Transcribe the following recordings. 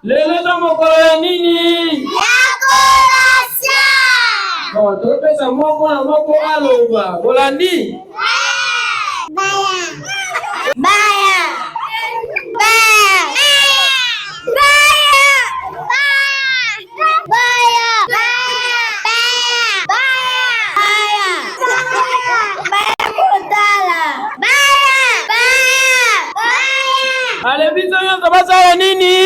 Lelo za mokolo ya nini? Yakolasa. Bon, topesa moko na moko aloba. Bolandi? Baya. Baya. Baya. Baya. Baya. Baya. Baya kutala. Baya. Baya. Ale biso nyonso basala nini?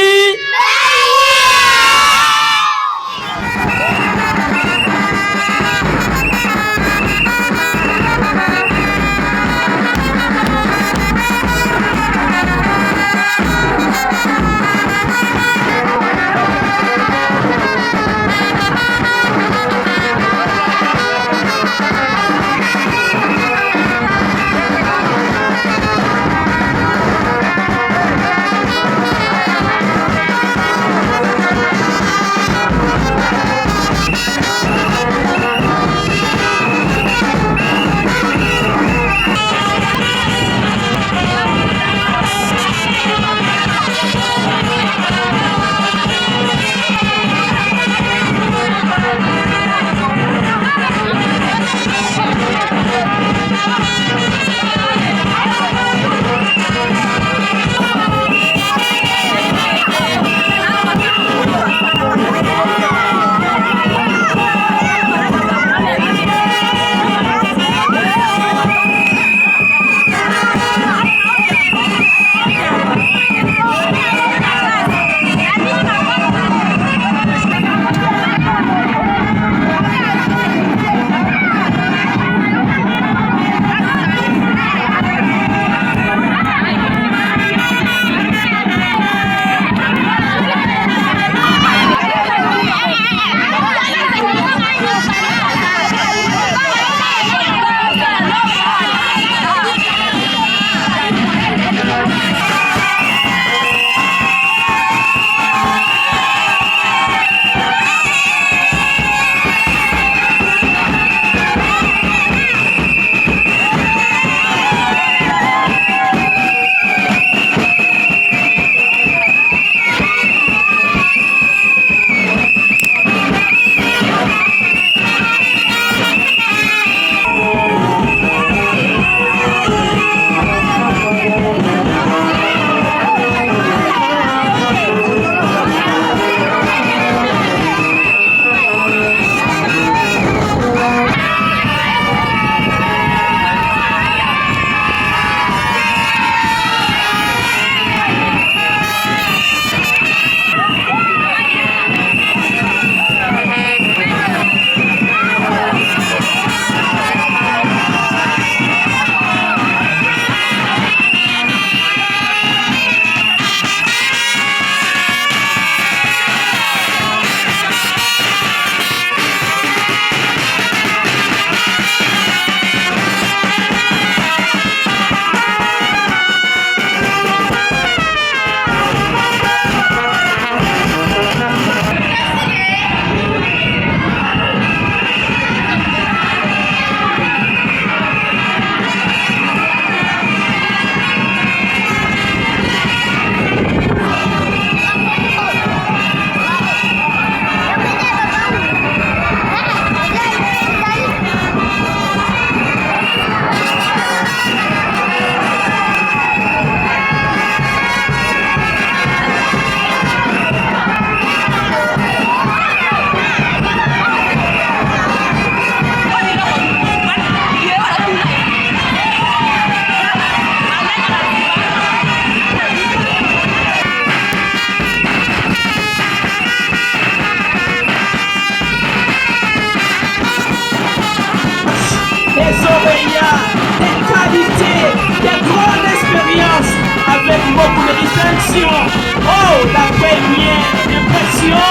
Oh, la première impression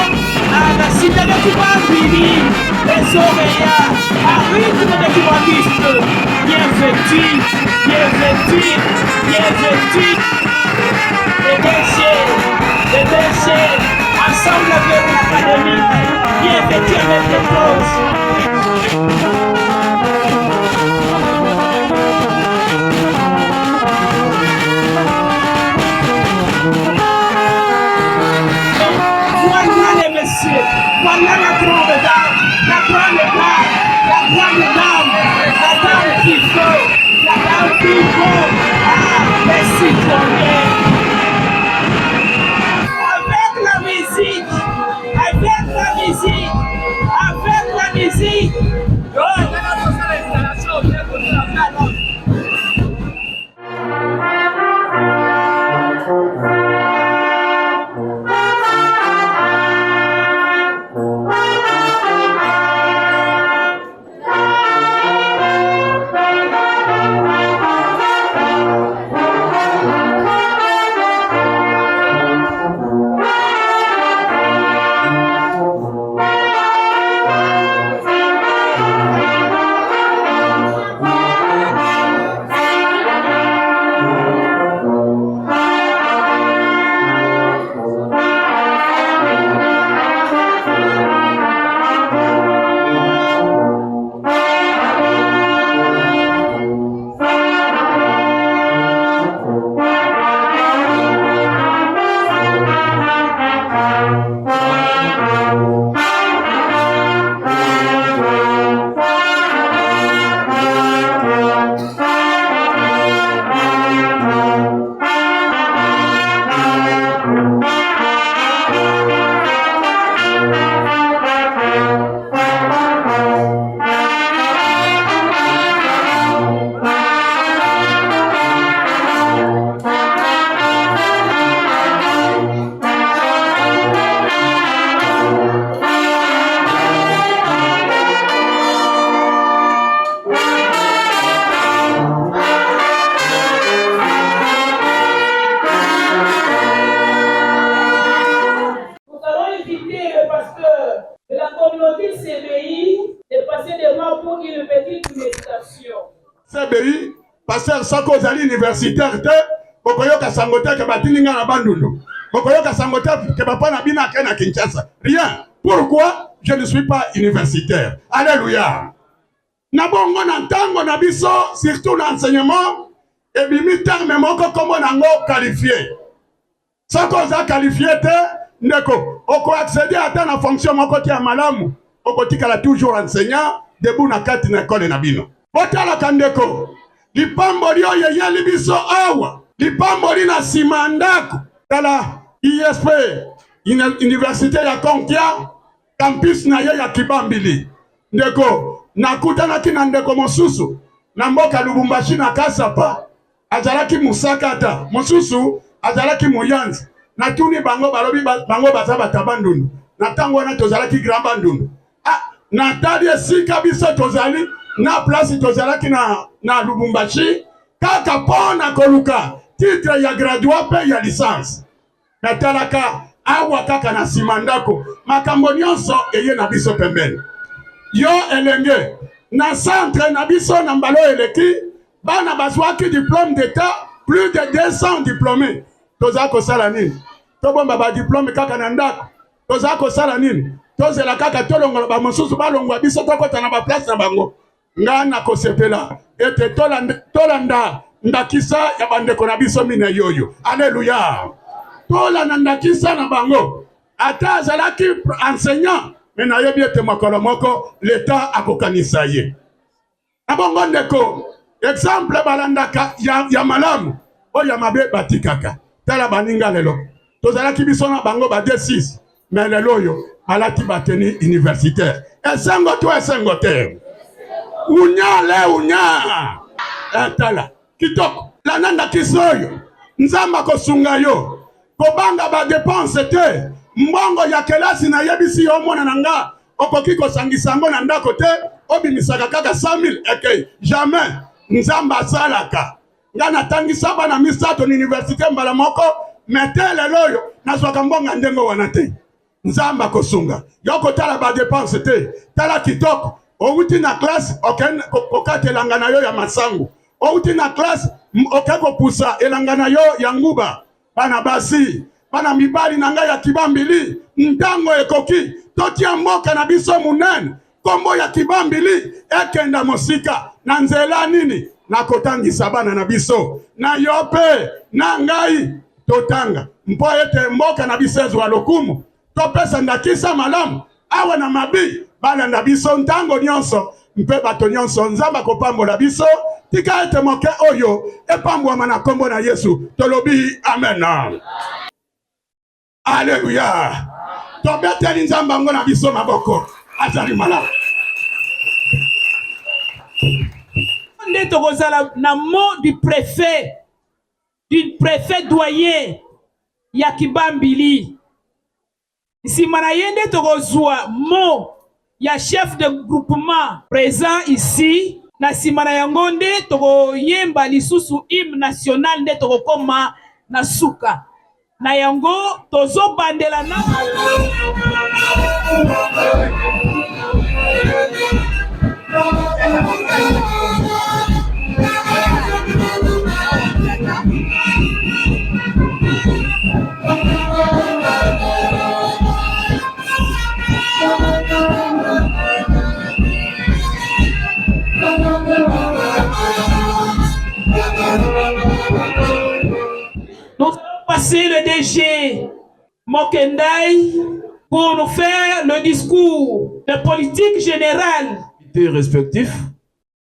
à la cité de Kibambili, les oreillards, à rythme de Kibambiste, bien vêtus, bien vêtus, bien vêtus, les déchets, ensemble avec l'académie, bien vêtus avec les causes. voilà la grande dame, la grande dame, la grande dame, la dame qui faut, la dame qui faut. Ah, les citoyens. Avec la musique, avec la musique, avec la musique. CBI, pasteur Sako Zali universitaire te, Bokoyoka Sangote ke batininga na bandundu. Bokoyoka Sangote ke bapa na bina ke na Kinshasa. Rien. Pourquoi je ne suis pas universitaire? Alléluia. Na bongo na ntango na biso, surtout na enseignement, et bimi terme moko kombo nango qualifié. Sako za qualifié te, ndeko, oko accéder ata na fonction moko ti ya malamu, oko tikala toujours enseignant, debout na kati na école na bino. Botala kandeko, lipamboli oyo yeli biso awa, lipamboli na sima ndako, tala ISP, Université ya Konkia, campus na ye ya Kibambili. Ndeko, nakutana kina ndeko mosusu, na mboka Lubumbashi na Kasapa, azalaki Musakata, mosusu, azalaki Muyanzi, na tuni bango balobi bango bazaba tabandundu, na tango wana tozalaki Grand Bandundu. Ah, na tali esika biso tozali, na place tozalaki na Lubumbashi, kaka pona koluka, titre ya graduat pe ya licence. Na talaka, awa kaka na simandako, makambo nyonso eye na biso pembeni. Yo elenge, na centre na biso na mbalo eleki, bana bazwaki diplôme d'état, plus de 200 diplômés. Tozako sala nini? Tobomba ba diplôme kaka na ndako. Tozako sala nini? Tozela kaka tolongola ba mosusu balongwa biso tokota na ba place na bango. Ngana kosepela ete tolanda ndakisa ya bandeko na biso mina yoyo. Alléluia. Tolanda ndakisa na bango. Ata azalaki enseignant, mais na yebi ete mokolo moko l'État akokanisa ye. Abongo ndeko, exemple balandaka ya malamu, oya mabe batikaka. Tala baninga lelo. Tozalaki biso na bango ba D6, mais lelo yo alati bateni universitaire. Esengo to esengo te. Unya le unya. Tala kitoko. La nanda kisoyo. Nzamba kosunga yo. Kobanga ba dépense te. Mbongo ya kelasi na yebisi yo mona nanga. Okoki kosangisa ngo na ndako te. Obimisaka kaka 100,000 eke. Jamais. Nzamba salaka. Ngana tangisa bana misato ni université mbala moko. Metele loyo. Nazwaka mbonga ndengo wana te. Nzamba kosunga. Yoko tala ba dépense te. Tala kitoko. Outi na classe, okate elangana yo ya masangu. Outi na classe, okeko pusa elangana yo ya nguba. Bana basi, bana mibali nanga ya Kibambili. Ntango ekoki, totia mboka na biso munene. Kombo ya Kibambili, ekenda mosika. Na nzela nini? Na kotangisa bana na biso. Na yope, na ngai, totanga. Mpo ete mboka na bisezu wa lokumu. Topesa ndakisa malamu. awa na mabi balanda biso ntango nyonso mpe bato nyonso nzamba kopambola biso tika ete moke oyo epambwama na kombo na Yesu tolobi amen. Alléluia. Tobeteli nzamba ngo na biso maboko azali malade. Nde tokozala na mot du préfet doyen ya Kibambili. Nsima na ye nde tokozwa mot ya chef de groupement présent ici. Na nsima na yango nde tokoyemba lisusu hymne national nde tokokoma na suka. Na yango tozobandela na nous passer le DG Mokendai pour nous faire le discours de politique générale. Respectifs,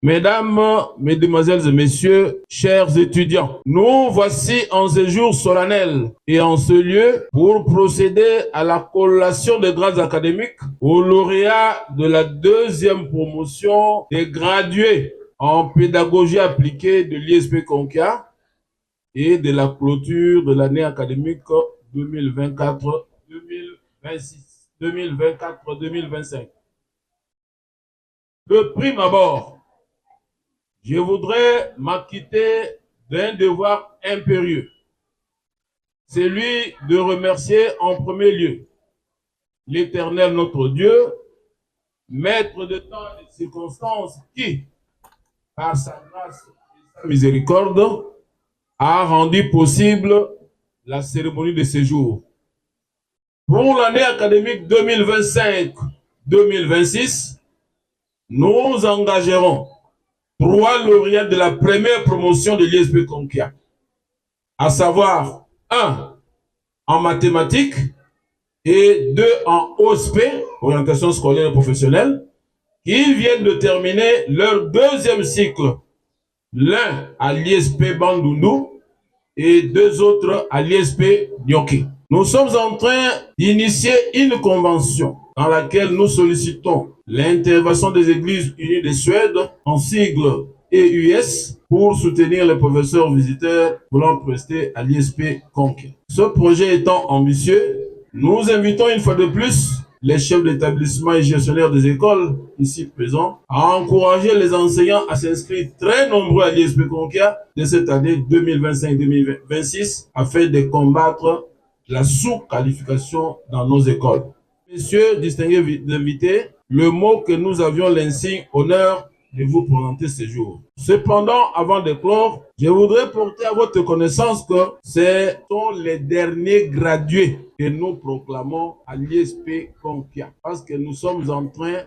mesdames, mesdemoiselles et messieurs, chers étudiants, nous voici en ce jour solennel et en ce lieu pour procéder à la collation des grades académiques aux lauréats de la deuxième promotion des gradués en pédagogie appliquée de l'ISP Konkia et de la clôture de l'année académique 2024-2025. De prime abord, je voudrais m'acquitter d'un devoir impérieux, celui de remercier en premier lieu l'Éternel notre Dieu, maître de temps et de circonstances, qui, par sa grâce et sa miséricorde, a rendu possible la cérémonie de séjour. Pour l'année académique 2025-2026, nous engagerons 3 lauréats de la première promotion de l'ISP Konkia, à savoir 1 en mathématiques et 2 en OSP, orientation scolaire et professionnelle, qui viennent de terminer leur deuxième cycle, l'un à l'ISP Bandundu et 2 autres à l'ISP Nyoki. Nous sommes en train d'initier une convention dans laquelle nous sollicitons l'intervention des Églises Unies de Suède, en sigle EUS, pour soutenir les professeurs visiteurs voulant prester à l'ISP Konkia. Ce projet étant ambitieux, nous invitons une fois de plus les chefs d'établissement et gestionnaires des écoles ici présents à encourager les enseignants à s'inscrire très nombreux à l'ISP Konkia de cette année 2025-2026 afin de combattre la sous-qualification dans nos écoles. Messieurs, distingués invités, le mot que nous avions l'insigne honneur de vous présenter ce jour. Cependant, avant de clore, je voudrais porter à votre connaissance que ce sont les derniers gradués que nous proclamons à l'ISP Konkia. Parce que nous sommes entrés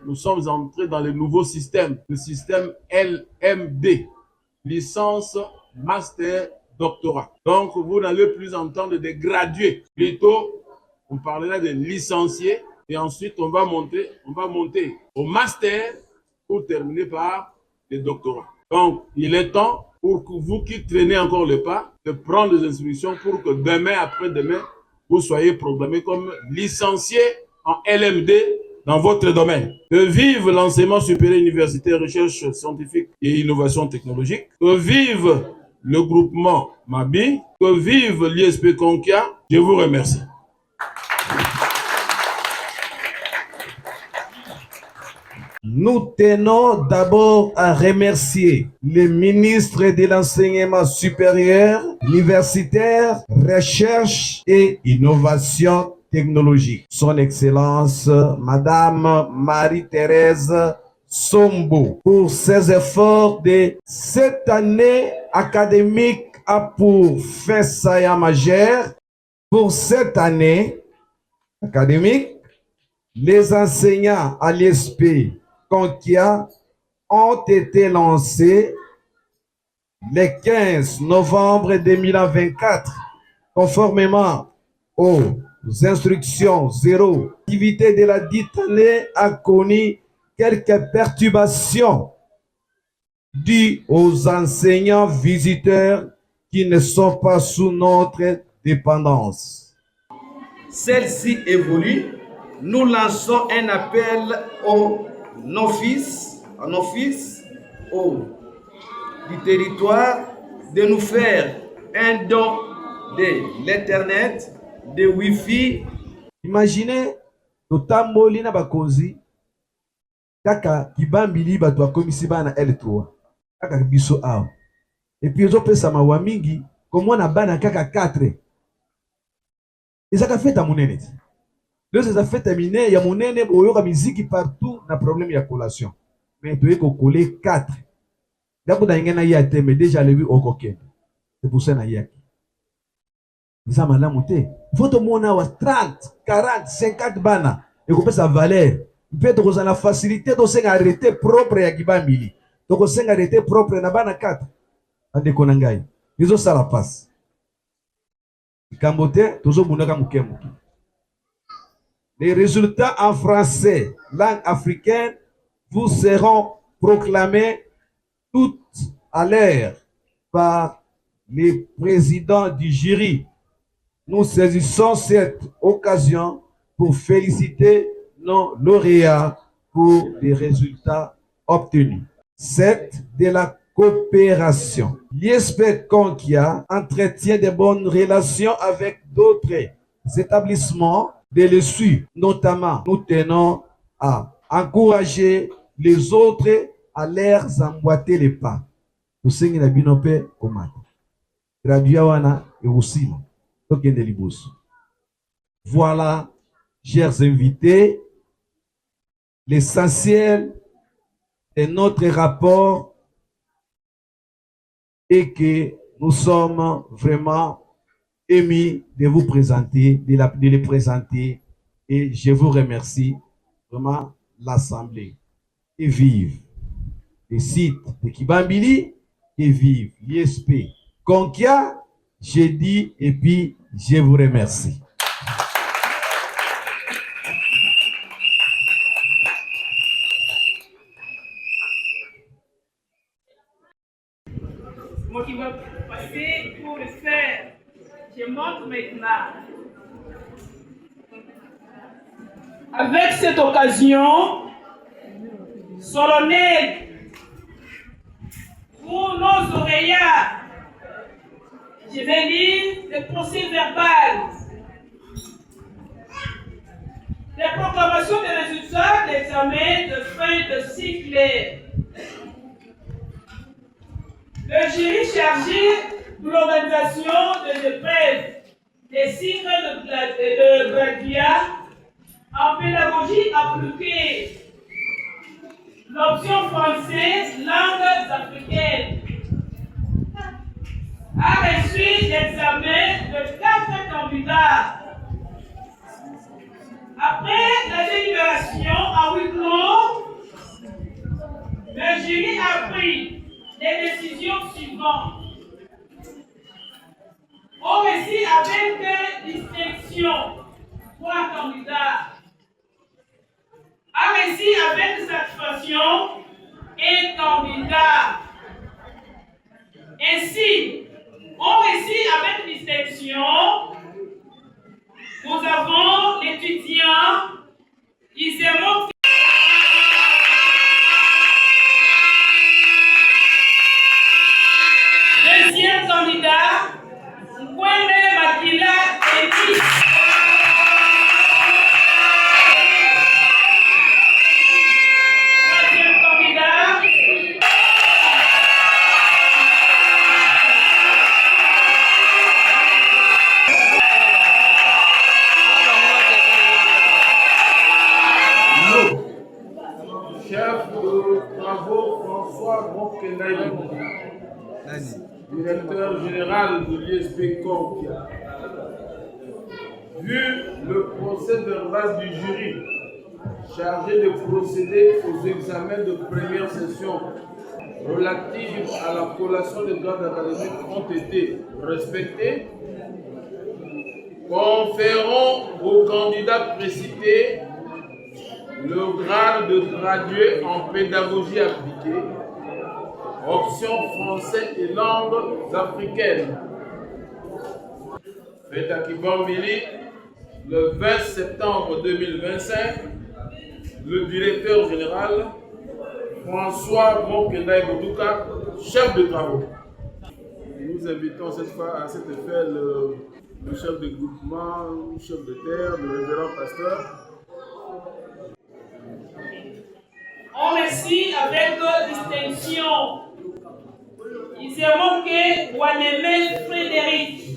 dans le nouveau système, le système LMD, licence, master, doctorat. Donc, vous n'allez plus entendre des gradués. Plutôt, on parlera de licenciés et ensuite, on va monter au master pour terminer par le doctorat. Donc, il est temps pour que vous qui traînez encore le pas, de prendre des instructions pour que demain, après-demain, vous soyez proclamé comme licencié en LMD dans votre domaine. Que vive l'enseignement supérieur universitaire, recherche scientifique et innovation technologique. Que vive le groupement MABI. Que vive l'ISP Konkia. Je vous remercie. Nous tenons d'abord à remercier le ministre de l'Enseignement supérieur, universitaire, recherche et innovation technologique, Son Excellence Madame Marie-Thérèse Sombo, pour ses efforts de cette année académique a pour fin saillant majeur. Pour cette année académique, les enseignants à l'ISP Konkia ont été lancés le 15 novembre 2024, conformément au instructions 0. L'activité de la dite année a connu quelques perturbations dues aux enseignants visiteurs qui ne sont pas sous notre dépendance. Celle-ci évolue. Nous lançons un appel aux offices du territoire de nous faire un don de l'Internet, de Wi-Fi. Imaginez, totamboli na bakonzi kaka kibambili bato akomisi bana L3 kaka biso awa et puis ezopesa mawa mingi komona bana kaka 4 ezaka feta monene ti leo eza feta mine ya monene boyoka miziki partout na problème ya collation mais toye kokole 4 ndako na ngena ya te mais déjà lebi okokende c'est pour ça na yaki eza malamu te faut tomona wa 30 40 50 bana ekopesa valeur mpe tokozala facilité tosenga arrêté propre ya kibambili tokosenga arrêté propre na bana 4 bandeko na ngai ezosala pasi likambo te tozobundaka moke moke. Les résultats en français langue africaine vous seront proclamés toutes à l'heure par les présidents du jury. Nous saisissons cette occasion pour féliciter nos lauréats pour les résultats obtenus. 7. De la coopération. L'ISP Konkia entretient de bonnes relations avec d'autres établissements de l'ESU. Notamment, nous tenons à encourager les autres à leur emboîter les pas. Voilà, chers invités, l'essentiel de notre rapport est que nous sommes vraiment émis de vous présenter, de les présenter, et je vous remercie vraiment l'Assemblée. Et vive les sites de Kibambili, et vive l'ISP Konkia, je dis et puis je vous remercie. Moi qui va passer pour le faire, je montre maintenant. Avec cette occasion solennelle pour nos lauréats, je vais lire le procès verbal. Les proclamations des résultats d'examen de fin de cycle. Le jury chargé de l'organisation des épreuves des cycles de graduat en pédagogie appliquée, l'option française, langues africaines, a reçu l'examen de 4 candidats. Après la délibération en huis clos, le jury a pris les décisions suivantes. On réussit avec distinction 3 candidats. A réussi avec satisfaction 1 candidat. Ainsi, on réussit avec distinction. Nous avons l'étudiant Isemo. Deuxième candidat, Nkwende Makila Eti. Troisième candidat, chef de travaux François Ronkenaï, directeur général de l'ISP Konkia. Vu le procès verbal du jury chargé de procéder aux examens de première session relatifs à la collation des grades académiques ont été respectés, conférons aux candidats précités le grade de gradué en pédagogie appliquée, option français et langues africaines. Fête à Kibambili, le 20 septembre 2025, le directeur général François Mokendaï Boudouka, chef de travaux. Nous invitons cette fois à cet effet le chef de groupement, le chef de terre, le révérend pasteur. On reçut avec distinction Isemoke Wanemé Frédéric.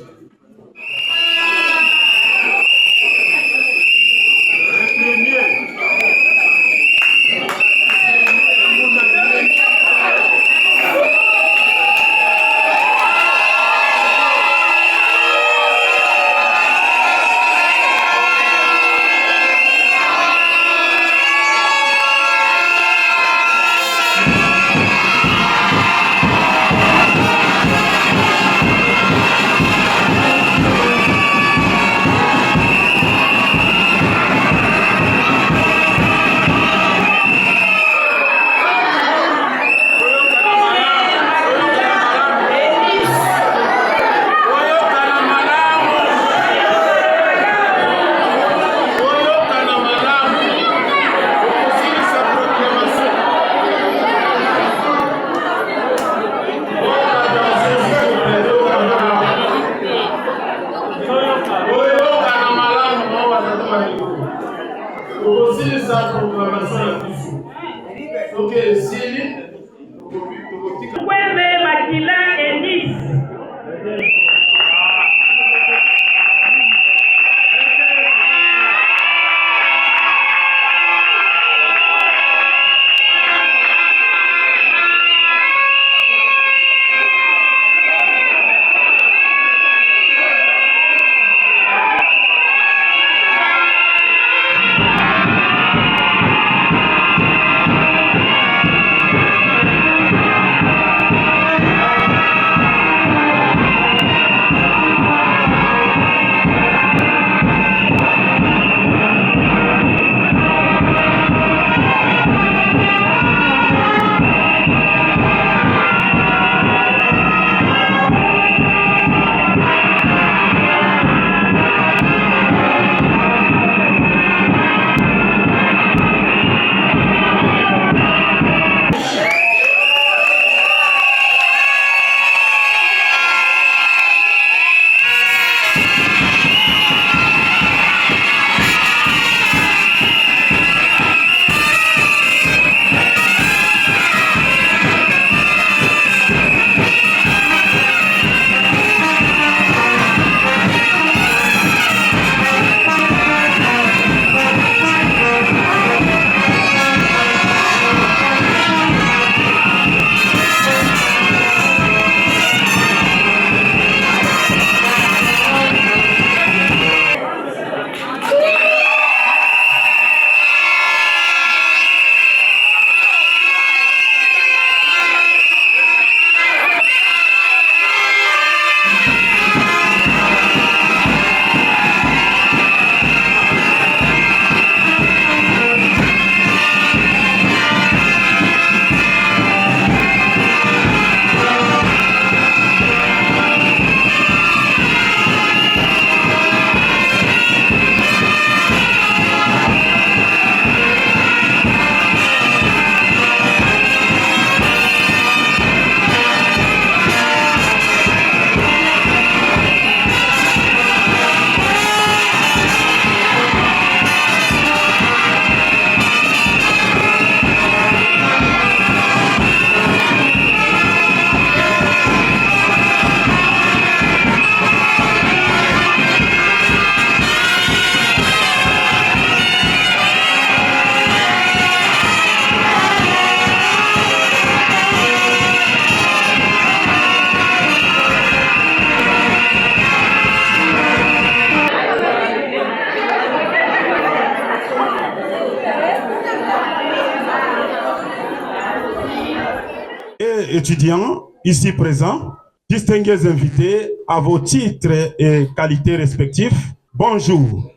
Étudiants ici présents, distingués invités à vos titres et qualités respectifs, bonjour.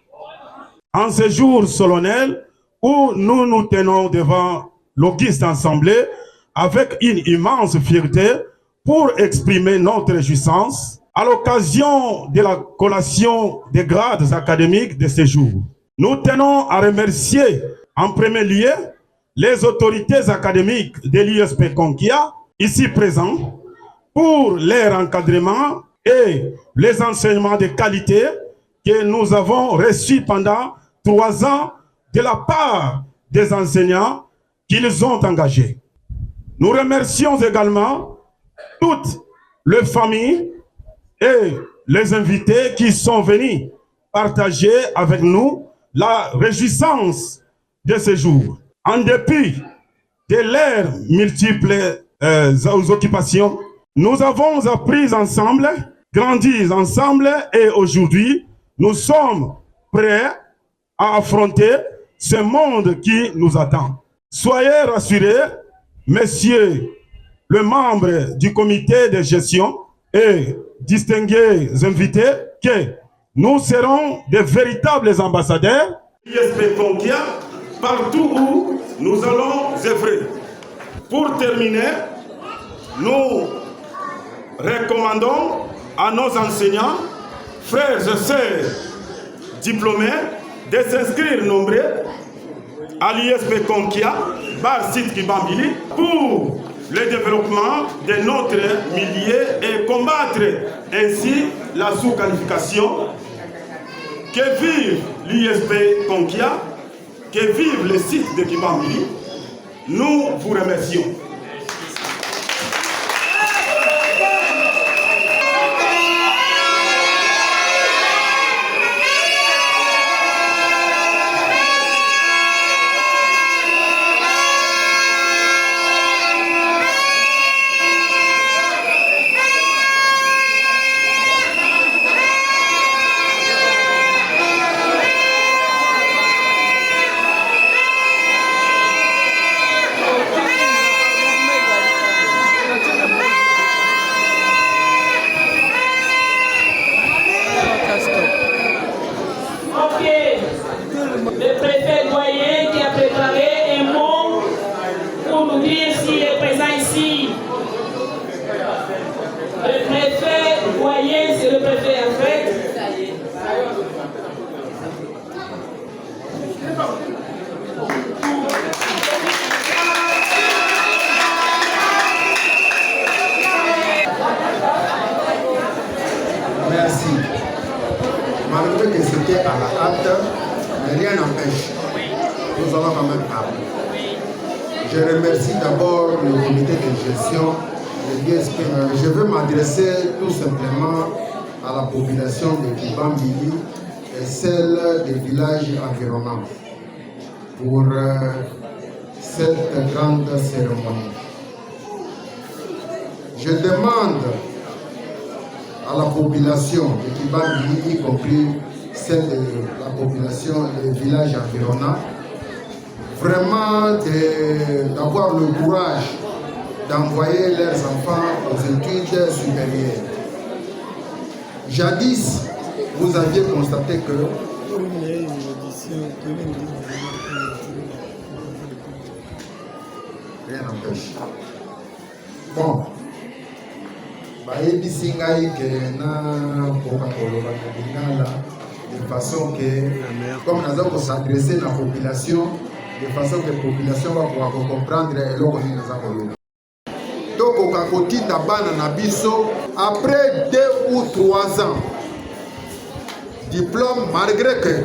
En ce jour solennel où nous nous tenons devant l'auguste assemblée avec une immense fierté pour exprimer notre réjouissance à l'occasion de la collation des grades académiques de ce jour. Nous tenons à remercier en premier lieu les autorités académiques de l'ISP Konkia, ici présents, pour leur encadrement et les enseignements de qualité que nous avons reçus pendant 3 ans de la part des enseignants qu'ils ont engagés. Nous remercions également toutes les familles et les invités qui sont venus partager avec nous la réjouissance de ce jour. En dépit de leurs multiples occupations, nous avons appris ensemble, grandi ensemble et aujourd'hui, nous sommes prêts à affronter ce monde qui nous attend. Soyez rassurés, messieurs les membres du comité de gestion et distingués invités, que nous serons de véritables ambassadeurs l'ISP Konkia partout où nous allons œuvrer. Pour terminer, nous recommandons à nos enseignants, frères et sœurs diplômés, de s'inscrire nombreux à l'ISP Konkia, Bar Site Kibambili, pour le développement de notre milieu et combattre ainsi la sous-qualification. Que vive l'ISP Konkia, que vive le site de Kibambili. Nous vous remercions. Le préfet Goyen qui a préparé un mot pour nous dire s'il est présent ici. Le préfet Goyen, c'est le préfet en fait. Merci. Malgré que c'était à la hâte, mais rien n'empêche. Nous allons quand même parler. Je remercie d'abord le comité de gestion, le DSP. Je veux m'adresser tout simplement à la population de Kibambili et celle des villages environnants pour cette grande cérémonie. Je demande à la population de Kibambili, y compris celle de la population des villages environnants, vraiment d'avoir le courage d'envoyer leurs enfants aux études supérieures. Jadis, vous aviez constaté que rien n'empêche. Bon, de façon que, comme nous avons s'adresser à la population, de façon que la population va pouvoir comprendre et l'on donc, au Kakoti Tabana Nabiso, après 2 ou 3 ans, diplôme, malgré que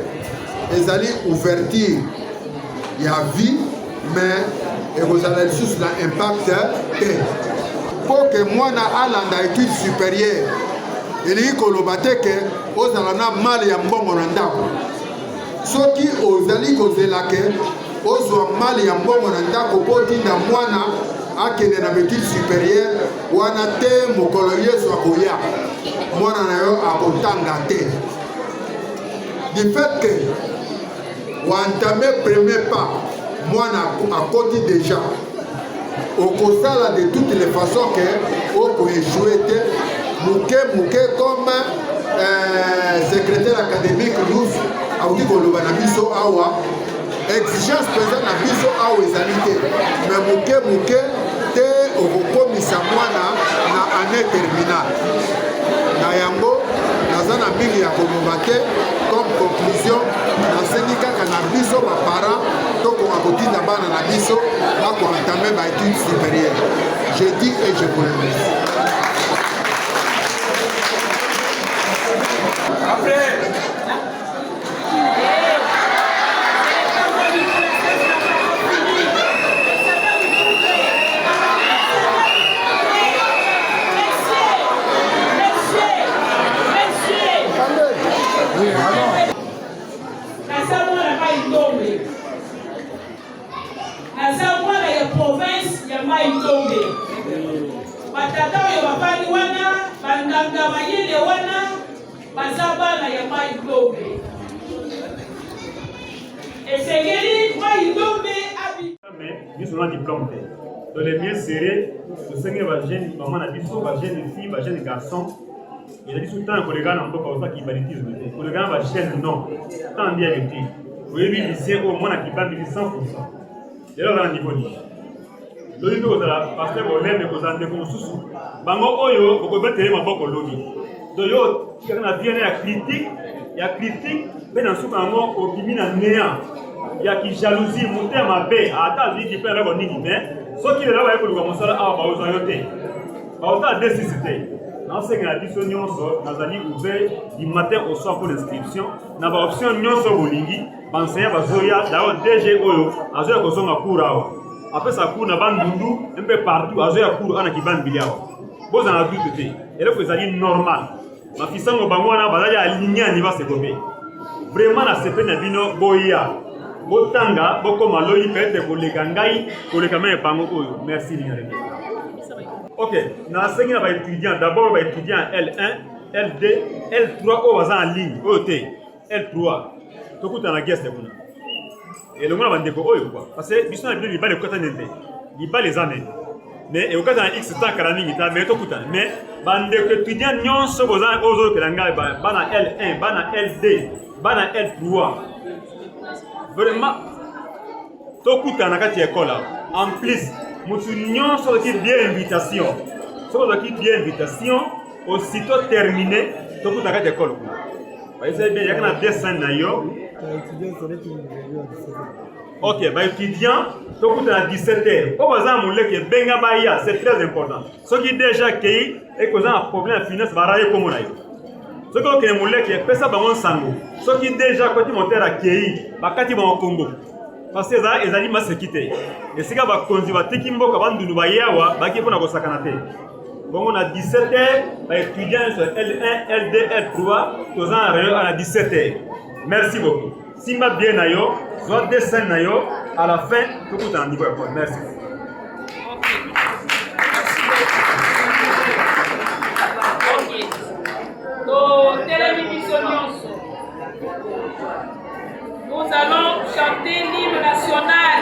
les alliés ouverture, il y a vie, mais vous allez sur l'impact. Pour que moi, je suis études supérieures, il y a que aux alana mal ya mbongo na ndako soki ozali kozela ke ozwa mal ya mbongo na ndako po tinda mwana akende na étude supérieure wana te mokolo yesu akoya mwana na yo akotanga te du fait que wantame premier pas mwana akoti déjà okosala de toutes les façons que okoéchouer te muke comme secrétaire académique Louf auti koloba na biso awa exigence présent na biso awa ezali te mais moke te okokomisa mwana na année terminale na yango naza na mingi ya koloba te comme conclusion nasengi kaka na biso baparent tokoka kotinda bana na biso bakoentame baétude supérieure. Je dis et je vous remercie. Dans les miens serrés, le Seigneur va gêner maman a dit va gêner fille, va gêner garçon. Il a dit tout le temps que les gars n'ont pas ça qui baptise le thé. Que les gars va gêner non. Tant bien le thé. Vous voyez, il dit au moins qui va 100%. Et là, on a un niveau niche. Le niveau de la pasteur Bolem et Kozan de Koussou. Bango Oyo, vous pouvez tenir ma boque au lobby. Donc, il y a bien la critique. Il y a critique, mais dans ce moment, au Bimina néant. Il y a qui jalousie, monter à ma paix, à ta vie qui fait la bonne mais ce qui est là, il faut commencer à avoir aux ayotés. À ta nécessité. L'enseignant a dit que nous avons ouvert du matin au soir pour l'inscription. Nous avons option au Lingi, l'enseignant va zoya, d'ailleurs DG Oyo, à zoya ko songa cour. Après ça cour na bandundu, un peu partout, à zoya cour ana ki ban biliao. Vous en avez tout été. Et là, vous allez normal. Ma fille sango bangwana, bazali aligné à niveau secondé. Vraiment, la CP n'a bino boya. Botanga, boko maloi peut-être pour les gangai, pour les caméras pango. Merci, Lignaré. Ok, nous enseignons les étudiants. D'abord, les étudiants L1, L2, L3, au en ligne, OT, L3. Tout le monde a guest. Et le monde va dire quoi. Parce que, ils sont habitués, ils battent les quotas d'été. Ils battent les années. Mais, au cas d'un X temps, carani, mais tout le temps. Mais, les étudiants, nous sommes aux autres que l'angai, bana L1, bana L2, bana L3. Vraiment, tout le monde a école. En plus, nous avons bien invitation. Si vous avez bien invitation, aussitôt terminé, tout le monde a école. Vous savez bien, il y a des scènes. Ok, les étudiants, tout le monde a 17h. Pour c'est très important. Ceux qui déjà accueillis et qui ont un problème de finance, va railler comme on a eu. Ceux qui ont ceux qui déjà quand ils montent accueillis, ils vont au Congo. Parce que les animaux se quittent. Et si vous conservez Kimbo, vous avez dit que vous avez bon, on a 17h, les étudiants sur L1, L2, L3, tous en réunion à 17h. Merci beaucoup. Si vous avez bien nayo, soit dessin nayo, à la fin, tout le monde est en niveau. Merci. Nous allons chanter l'hymne national.